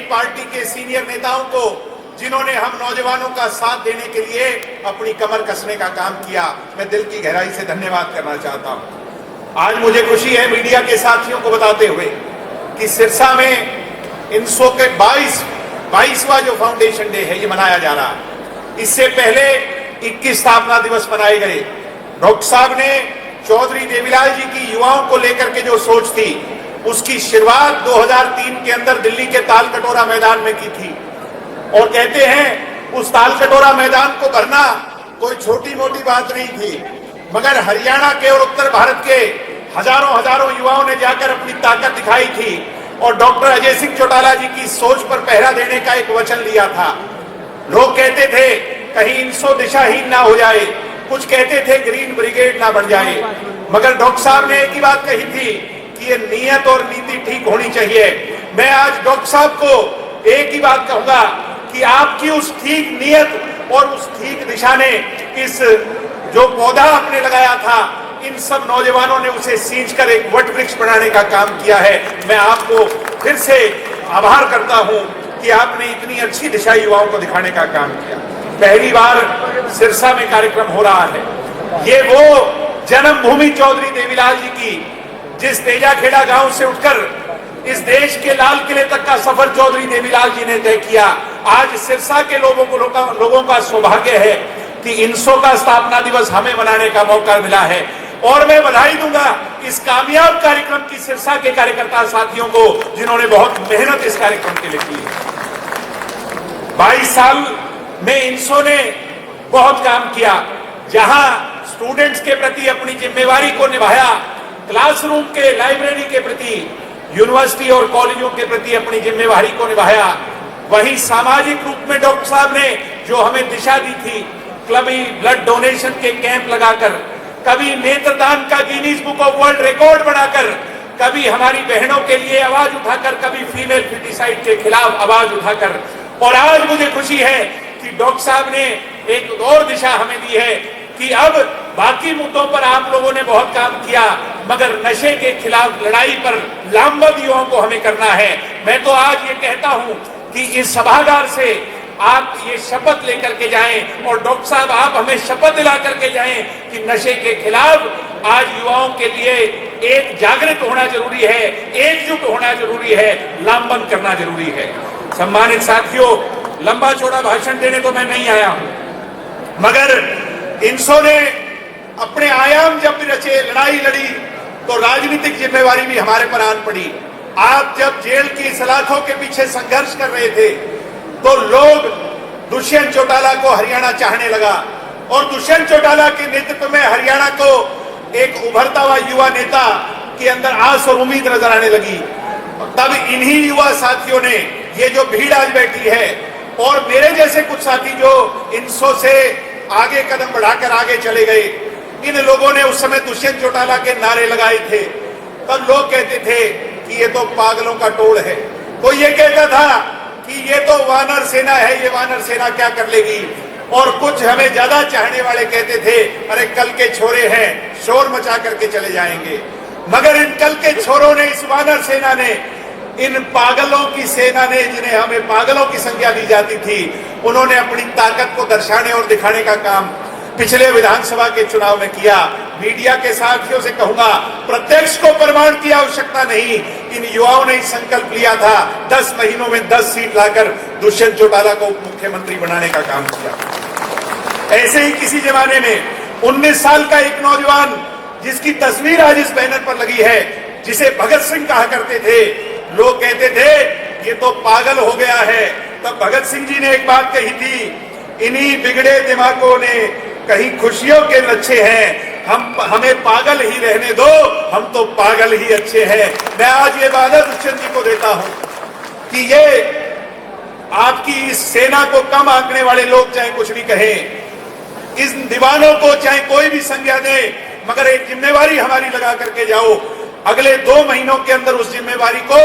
Party के senior नेताओं को, जिन्होंने हम नौजवानों का साथ देने के लिए अपनी कमर कसने का काम किया, मैं दिल की गहराई से धन्यवाद करना चाहता हूं। आज मुझे खुशी है मीडिया के साथियों को बताते हुए कि सिरसा में इनसो के 22वां जो फाउंडेशन डे है ये मनाया जा रहा है। इससे पहले 21 स्थापना दिवस मनाए गए। डॉक्टर साहब ने चौधरी देवीलाल जी की युवाओं को लेकर के जो सोच थी, उसकी शुरुआत 2003 के अंदर दिल्ली के ताल कटोरा मैदान में की थी। और कहते हैं उस ताल कटोरा मैदान को भरना कोई छोटी मोटी बात नहीं थी, मगर हरियाणा के और उत्तर भारत के हजारों युवाओं ने जाकर अपनी ताकत दिखाई थी और डॉक्टर अजय सिंह चौटाला जी की सोच पर पहरा देने का एक वचन लिया था। लोग कहते थे कहीं इनसो दिशाहीन ना हो जाए, कुछ कहते थे ग्रीन ब्रिगेड ना बन जाए, मगर डॉक्टर साहब ने एक ही बात कही थी कि ये नियत और नीति ठीक होनी चाहिए। मैं आज डॉक्टर साहब को एक ही बात कहूंगा कि आपकी उस ठीक नियत और उस ठीक दिशा ने इस जो पौधा आपने लगाया था, इन सब नौजवानों ने उसे सींचकर एक वट वृक्ष बनाने का काम किया है। मैं आपको फिर से आभार करता हूं कि आपने इतनी अच्छी दिशा युवाओं को दिखाने का काम किया। पहली बार सिरसा में कार्यक्रम हो रहा है। ये वो जन्मभूमि चौधरी देवीलाल जी की, जिस तेजाखेड़ा गांव से उठकर इस देश के लाल किले तक का सफर चौधरी देवीलाल जी ने तय किया। आज सिरसा के लोगों का सौभाग्य है कि इनसो का स्थापना दिवस हमें मनाने का मौका मिला है। और मैं बधाई दूंगा इस कामयाब कार्यक्रम की सिरसा के कार्यकर्ता साथियों को, जिन्होंने बहुत मेहनत इस कार्यक्रम के लिए की है। 22 साल में इनसो ने बहुत काम किया, जहां स्टूडेंट्स के प्रति अपनी जिम्मेवारी को निभाया, क्लासरूम के, लाइब्रेरी के प्रति, यूनिवर्सिटी और कॉलेजों के प्रति अपनी जिम्मेवारी को निभाया। वहीं सामाजिक रूप में डॉक्टर साहब ने जो हमें दिशा दी थी, कभी ब्लड डोनेशन के कैंप लगाकर, कभी नेत्रदान का Guinness book of world record बनाकर, कभी हमारी बहनों के लिए आवाज उठाकर, कभी फीमेल फिटिसाइड के खिलाफ आवाज उठाकर। और आज मुझे खुशी है कि डॉक्टर साहब ने एक और दिशा हमें दी है कि अब बाकी मुद्दों पर आप लोगों ने बहुत काम किया, मगर नशे के खिलाफ लड़ाई पर लामबंद युवाओं को हमें करना है। मैं तो आज ये कहता हूं कि इस सभागार से आप ये शपथ लेकर के जाएं, और डॉक्टर साहब आप हमें शपथ दिला करके जाएं कि नशे के खिलाफ आज युवाओं के लिए एक जागृत होना जरूरी है, एकजुट होना जरूरी है, लामबंद करना जरूरी है। सम्मानित साथियों, लंबा चौड़ा भाषण देने को मैं नहीं आया हूं, मगर इनसो ने अपने आयाम जब भी रचे, लड़ाई लड़ी, तो राजनीतिक जिम्मेवारी भी हमारे पर आन पड़ी। आप जब जेल की सलाखों के पीछे संघर्ष कर रहे थे, तो लोग दुष्यंत चौटाला को हरियाणा चाहने लगा, और दुष्यंत चौटाला के नेतृत्व में हरियाणा को एक उभरता हुआ युवा नेता के अंदर आस और उम्मीद नजर आने लगी। तब इन्हीं युवा साथियों ने, ये जो भीड़ आज बैठी है, और मेरे जैसे कुछ साथी जो इनसो से आगे कदम बढ़ाकर आगे चले गए, इन लोगों ने उस समय दुष्यंत चौटाला के नारे लगाए थे। तब लोग कहते थे कि ये तो पागलों का टोळ है। कोई ये कहता था कि ये तो वानर सेना है, ये वानर सेना क्या कर लेगी। और कुछ हमें ज्यादा चाहने वाले कहते थे, अरे कल के छोरे हैं, शोर मचा करके चले जाएंगे। मगर इन कल के छोरों ने, इस वानर सेना ने, इन पागलों की सेना ने, जिन्हें हमें पागलों की संज्ञा दी जाती थी, उन्होंने अपनी ताकत को दर्शाने और दिखाने का काम पिछले विधानसभा के चुनाव में किया। मीडिया के साथियों से कहूंगा, प्रत्यक्ष को प्रमाण की आवश्यकता नहीं, इन युवाओं ने संकल्प लिया था 10 महीनों में 10 सीट लाकर दुष्यंत चौटाला को मुख्यमंत्री बनाने का काम किया। ऐसे ही किसी जमाने में 19 साल का एक नौजवान, जिसकी तस्वीर आज इस बैनर पर लगी है, जिसे भगत सिंह कहा करते थे, लोग कहते थे ये तो पागल हो गया है। तब भगत सिंह जी ने एक बात कही थी, इन्हीं बिगड़े दिमागों ने कहीं खुशियों के लच्छे हैं, हमें पागल ही रहने दो, हम तो पागल ही अच्छे हैं। मैं आज ये वादा दुष्यंत जी को देता हूं कि ये आपकी इस सेना को कम आंकने वाले लोग चाहे कुछ भी कहें, इस दीवानों को चाहे कोई भी संज्ञा दे, मगर एक जिम्मेवारी हमारी लगा करके जाओ। अगले 2 महीनों के अंदर उस जिम्मेवारी को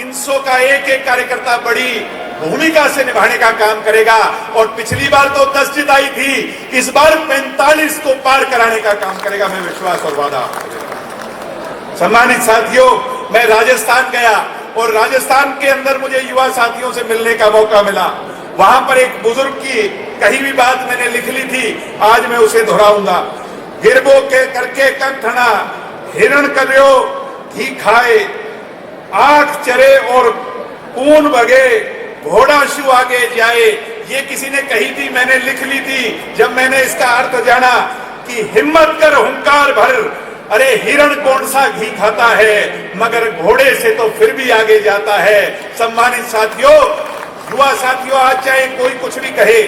इनसो का एक एक कार्यकर्ता बड़ी भूमिका से निभाने का काम करेगा। और पिछली बार तो 10 जिताई थी, इस बार 45 को पार कराने का काम करेगा, मैं विश्वास और वादा। सम्मानित साथियों, मैं राजस्थान गया और राजस्थान के अंदर मुझे युवा साथियों से मिलने का मौका मिला। वहां पर एक बुजुर्ग की कही हुई बात मैंने लिख ली थी, आज मैं उसे दोहराऊंगा। गिरबो के करके कंठना हिरण करो घी खाए, आंख चरे और पून बगे घोड़ा शु आगे जाए। ये किसी ने कही थी, मैंने लिख ली थी। जब मैंने इसका अर्थ जाना कि हिम्मत कर हुंकार भर, अरे हिरण कौन सा घी खाता है, मगर घोड़े से तो फिर भी आगे जाता है। सम्मानित साथियों, युवा साथियों, आज चाहे कोई कुछ भी कहे,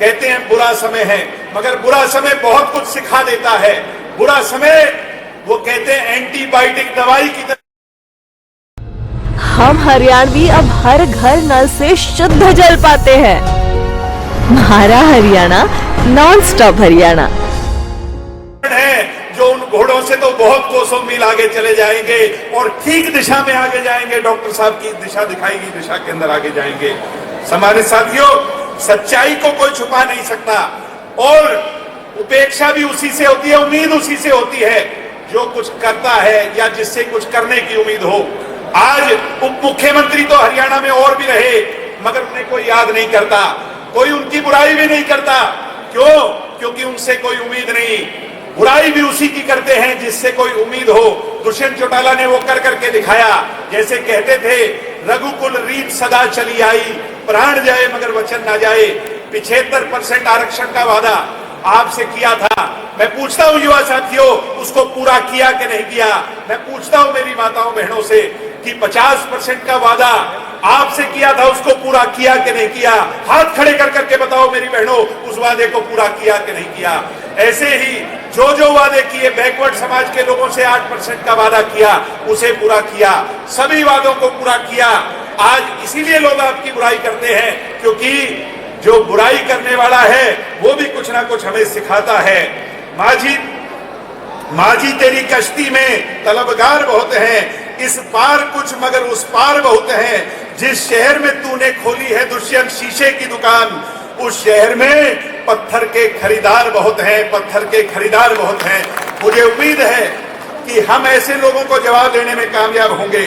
कहते हैं बुरा समय है, मगर बुरा समय बहुत कुछ सिखा देता है। बुरा समय वो कहते हैं एंटीबायोटिक दवाई की तरह। हम हरियाणवी अब हर घर नल से शुद्ध जल पाते हैं। हमारा हरियाणा नॉन स्टॉप हरियाणा है जो उन घोड़ों से तो बहुत कोसों मील आगे चले जाएंगे और ठीक दिशा में आगे जाएंगे। डॉक्टर साहब की दिशा दिखाई गई दिशा के अंदर आगे जाएंगे। हमारे साथियों, सच्चाई को कोई छुपा नहीं सकता और उपेक्षा भी उसी से होती है, उम्मीद उसी से होती है जो कुछ करता है या जिससे कुछ करने की उम्मीद हो। आज उप मुख्यमंत्री तो हरियाणा में और भी रहे, मगर उन्हें कोई याद नहीं करता, कोई उनकी बुराई भी नहीं करता। क्यों? क्योंकि उनसे कोई उम्मीद नहीं। बुराई भी उसी की करते हैं जिससे कोई उम्मीद हो। दुष्यंत चौटाला ने वो कर करके दिखाया। जैसे कहते थे, रघुकुल रीत सदा चली आई, प्राण जाए मगर वचन ना जाए। 75% आरक्षण का वादा आपसे किया था। मैं पूछता हूं युवा साथियों, उसको पूरा किया कि नहीं किया? मैं पूछता हूं मेरी माताओं बहनों से कि 50% का वादा आपसे किया था, उसको पूरा किया कि नहीं किया? हाथ खड़े कर करके बताओ मेरी बहनों, उस वादे को पूरा किया कि नहीं किया? ऐसे ही जो वादे किए, बैकवर्ड समाज के लोगों से 8% का वादा किया, उसे पूरा किया। सभी वादों को पूरा किया। आज इसीलिए लोग आपकी बुराई करते हैं, क्योंकि जो बुराई करने वाला है वो भी कुछ ना कुछ हमें सिखाता है। माझी तेरी कश्ती में तलबगार बहुत हैं, इस पार कुछ मगर उस पार बहुत हैं। जिस शहर में तूने खोली है दुष्यंत शीशे की दुकान, उस शहर में पत्थर के खरीदार बहुत हैं, पत्थर के खरीदार बहुत हैं। मुझे उम्मीद है कि हम ऐसे लोगों को जवाब देने में कामयाब होंगे।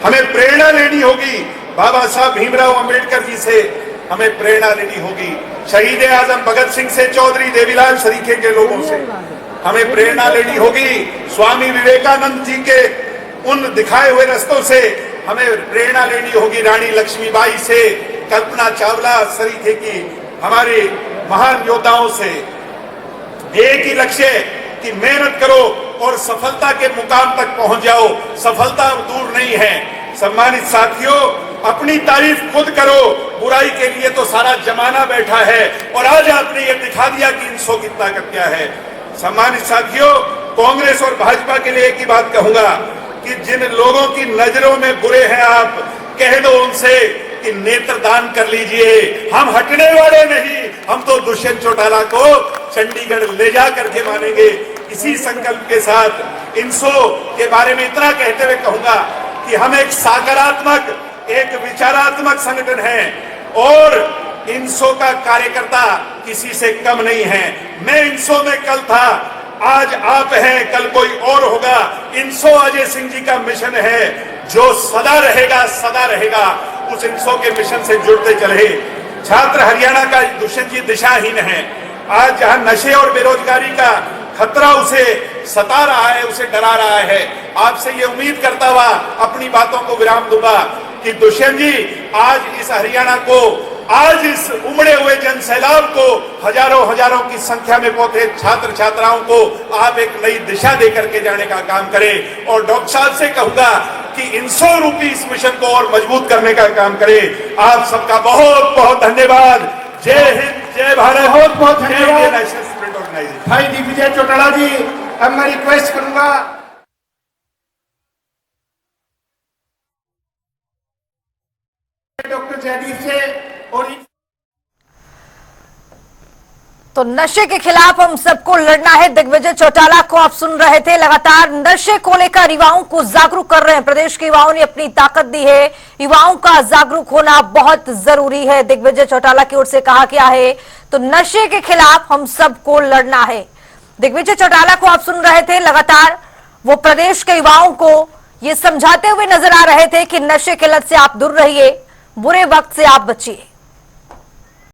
हमें प्रेरणा लेनी होगी बाबा साहब भीमराव अंबेडकर जी से, हमें प्रेरणा लेनी होगी शहीद आजम भगत सिंह से, चौधरी देवीलाल सरीखे के लोगों से। हमें प्रेरणा लेनी होगी स्वामी विवेकानंद जी के उन दिखाए हुए रास्तों से। हमें प्रेरणा लेनी होगी रानी लक्ष्मीबाई से, कल्पना चावला सरीखे की, हमारे महान योद्धाओं से। एक ही लक्ष्य कि मेहनत करो और सफलता के मुकाम तक पहुंच जाओ। सफलता दूर नहीं है। सम्मानित साथियों, अपनी तारीफ खुद करो। बुराई के लिए तो सारा जमाना बैठा है और आज आपने ये दिखा दिया कि इन 100 की ताकत क्या है। सम्मानित साथियों, कांग्रेस और भाजपा के लिए एक ही बात कहूंगा कि जिन लोगों की नजरों में बुरे हैं आप, कह दो उनसे कि नेत्रदान कर लीजिए। हम हटने वाले नहीं, हम तो दुष्यंत चौटाला को चंडीगढ़ ले जा करके मानेंगे। इसी संकल्प के साथ इनसो के बारे में इतना कहते हुए कहूंगा कि हम एक सकारात्मक, एक विचारात्मक संगठन है और इनसो का कार्यकर्ता किसी से कम नहीं है। मैं इनसो में कल था, आज आप हैं, कल कोई और होगा। इनसो अजय सिंह जी का मिशन है जो सदा रहेगा, सदा रहेगा। उस इनसो के मिशन से जुड़ते चले। छात्र हरियाणा का दुष्यंत जी दिशाहीन है। आज जहां नशे और बेरोजगारी का खतरा उसे सता रहा है, उसे डरा रहा है, आपसे ये उम्मीद करता हुआ अपनी बातों को विराम दूंगा कि दुष्यंत जी आज इस हरियाणा को, आज इस उमड़े हुए जन सैलाब को, हजारों की संख्या में पहुंचे छात्र छात्राओं को आप एक नई दिशा दे करके जाने का काम करें। और डॉक्टर साहब से कहूंगा कि इनसो रूपी इस मिशन को और मजबूत करने का काम करें। आप सबका बहुत बहुत धन्यवाद। जय हिंद, जय भारत। बहुत बहुत धन्यवाद नेशनल स्टूडेंट ऑर्गेनाइजेशन। भाई दिग्विजय चौटाला जी, अब मैं रिक्वेस्ट करूंगा डॉक्टर जयदीप से। और तो नशे के खिलाफ हम सबको लड़ना है। दिग्विजय चौटाला को आप सुन रहे थे। लगातार नशे को लेकर युवाओं को जागरूक कर रहे हैं। प्रदेश के युवाओं ने अपनी ताकत दी है। युवाओं का जागरूक होना बहुत जरूरी है। दिग्विजय चौटाला की ओर से कहा गया है, तो नशे के खिलाफ हम सबको लड़ना है। दिग्विजय चौटाला को आप सुन रहे थे। लगातार वो प्रदेश के युवाओं को ये समझाते हुए नजर आ रहे थे कि नशे की लत से आप दूर रहिए, बुरे वक्त से आप बचिए।